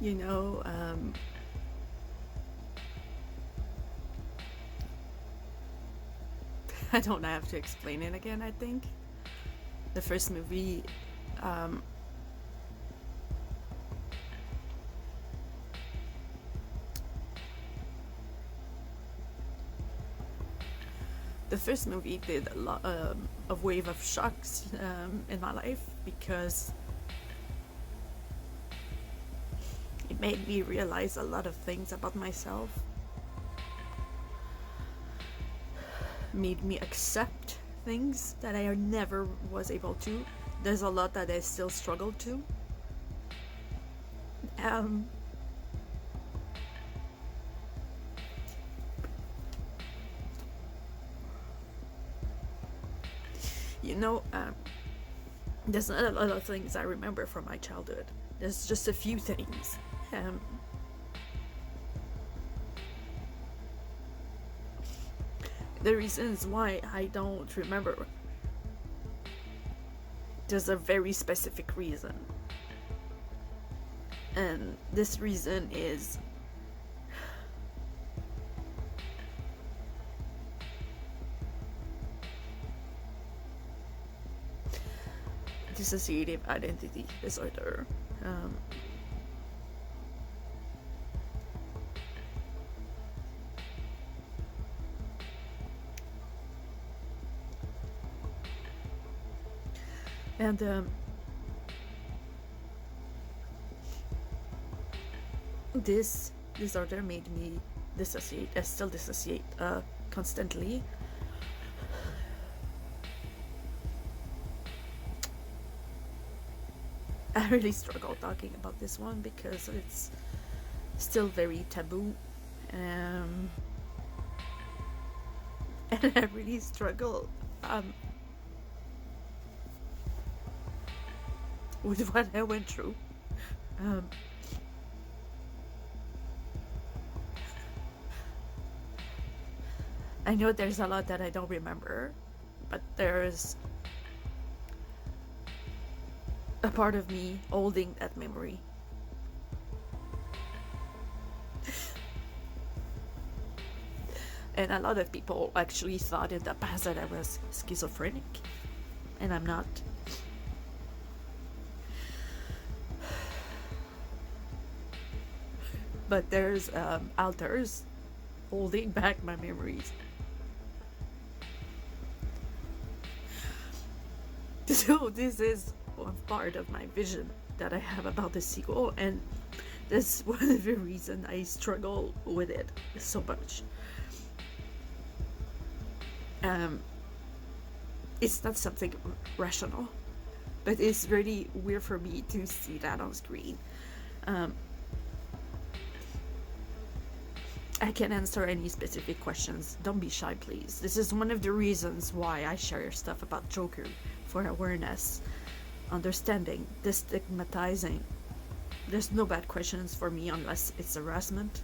You know, I don't have to explain it again, I think. The first movie, um, the first movie did a lot of wave of shocks in my life because it made me realize a lot of things about myself, made me accept things that I never was able to. There's a lot that I still struggle to. Um, you know, there's not a lot of things I remember from my childhood. There's just a few things. Um, the reasons why I don't remember, there's a very specific reason. And this reason is dissociative identity disorder. Um, and this disorder made me dissociate. I still dissociate constantly. I really struggle talking about this one because it's still very taboo. Um, and I really struggle with what I went through. Um, I know there's a lot that I don't remember, but there's a part of me holding that memory. And a lot of people actually thought in the past that I was schizophrenic, and I'm not. But there's alters holding back my memories. So this is one part of my vision that I have about the sequel, and that's one of the reasons I struggle with it so much. It's not something rational, but it's really weird for me to see that on screen. I can answer any specific questions. Don't be shy, please. This is one of the reasons why I share stuff about Joker, for awareness, understanding, destigmatizing. There's no bad questions for me unless it's harassment.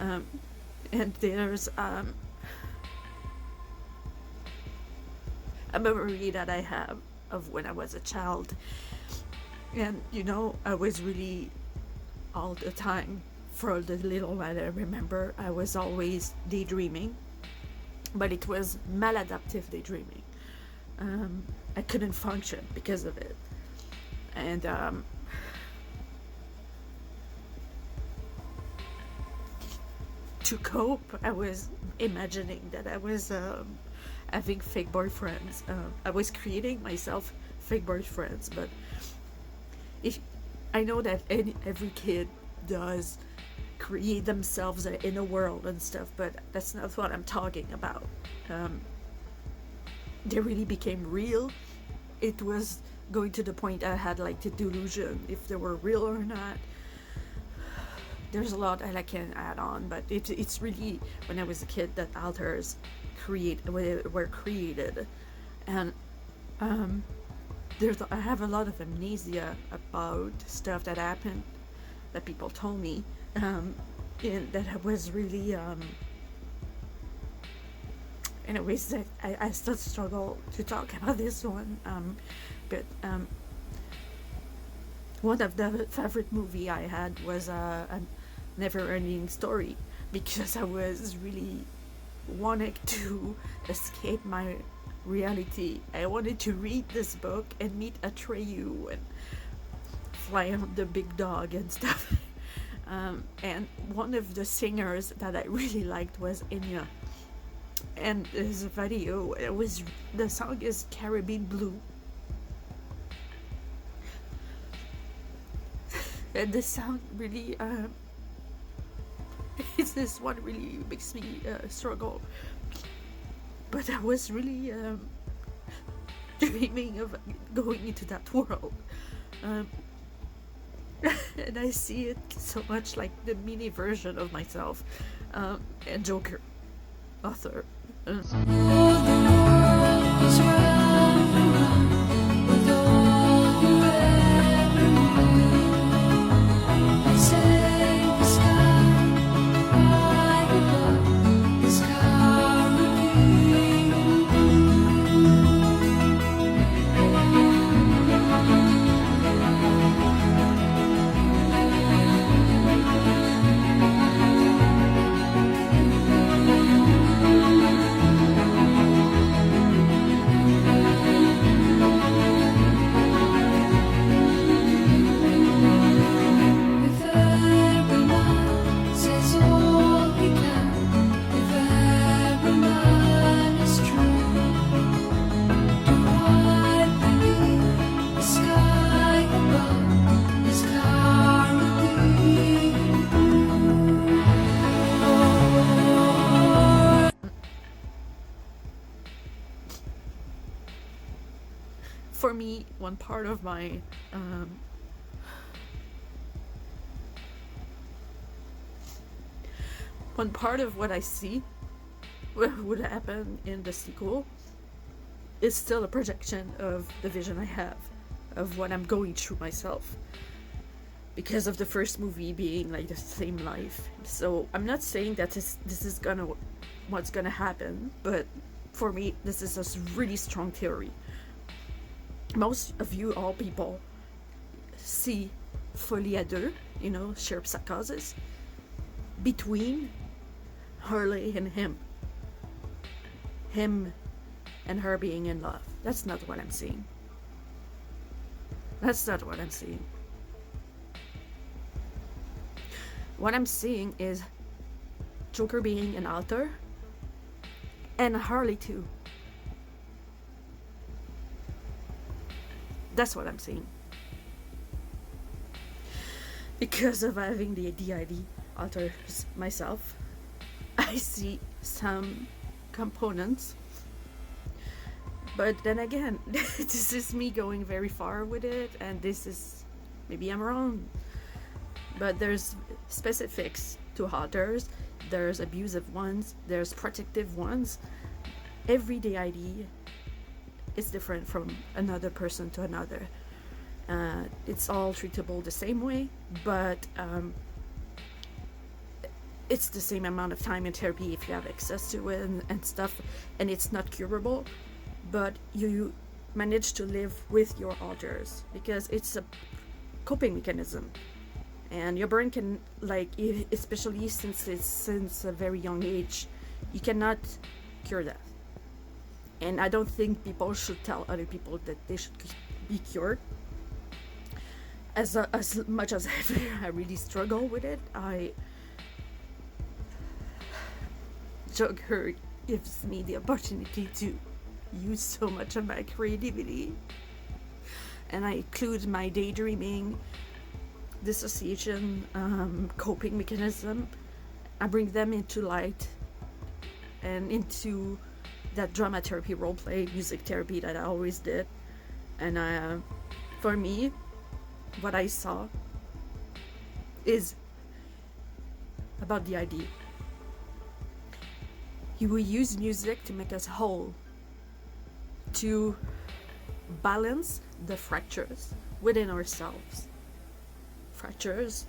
And there's a memory that I have of when I was a child. And, I was really, all the time, for the little that I remember, I was always daydreaming. But it was maladaptive daydreaming. I couldn't function because of it. And to cope, I was imagining that I was having fake boyfriends. I was creating myself fake boyfriends, but if I know that every kid does create themselves in a world and stuff, but that's not what I'm talking about. They really became real. It was going to the point I had like the delusion if they were real or not. There's a lot that I can add on, but it's really when I was a kid that alters were created, and I have a lot of amnesia about stuff that happened that people told me, and that I was really anyways, that I still struggle to talk about this one, but one of the favorite movie I had was a Never-Ending Story, because I was really wanting to escape my reality. I wanted to read this book and meet Atreyu and fly on the big dog and stuff. And one of the singers that I really liked was Enya. And there's a video, the song is Caribbean Blue. And the sound really, this one really makes me struggle. But I was really dreaming of going into that world. And I see it so much like the mini version of myself, and Joker, author. For me, one part of my one part of what I see would happen in the sequel is still a projection of the vision I have of what I'm going through myself, because of the first movie being like the same life. So I'm not saying that this is what's gonna happen, but for me this is a really strong theory. Most of you, all people, see Folie à deux, shared psychosis between Harley and him and her being in love. That's not what I'm seeing. That's not what I'm seeing. What I'm seeing is Joker being an author and Harley too. That's what I'm seeing. Because of having the DID authors myself, I see some components. But then again, this is me going very far with it, and maybe I'm wrong. But there's specifics to authors, there's abusive ones, there's protective ones. Every DID is different from another person to another. It's all treatable the same way, but it's the same amount of time in therapy if you have access to it and stuff, and it's not curable, but you manage to live with your alters because it's a coping mechanism, and your brain can, especially since a very young age, you cannot cure that. And I don't think people should tell other people that they should be cured. As much as I really struggle with it, Joker gives me the opportunity to use so much of my creativity. And I include my daydreaming, dissociation, coping mechanism. I bring them into light and into that drama therapy, role play, music therapy that I always did. And for me, what I saw is about the idea. You will use music to make us whole, to balance the fractures within ourselves. Fractures,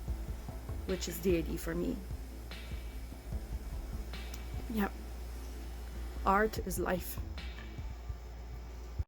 which is DID for me. Yep. Art is life.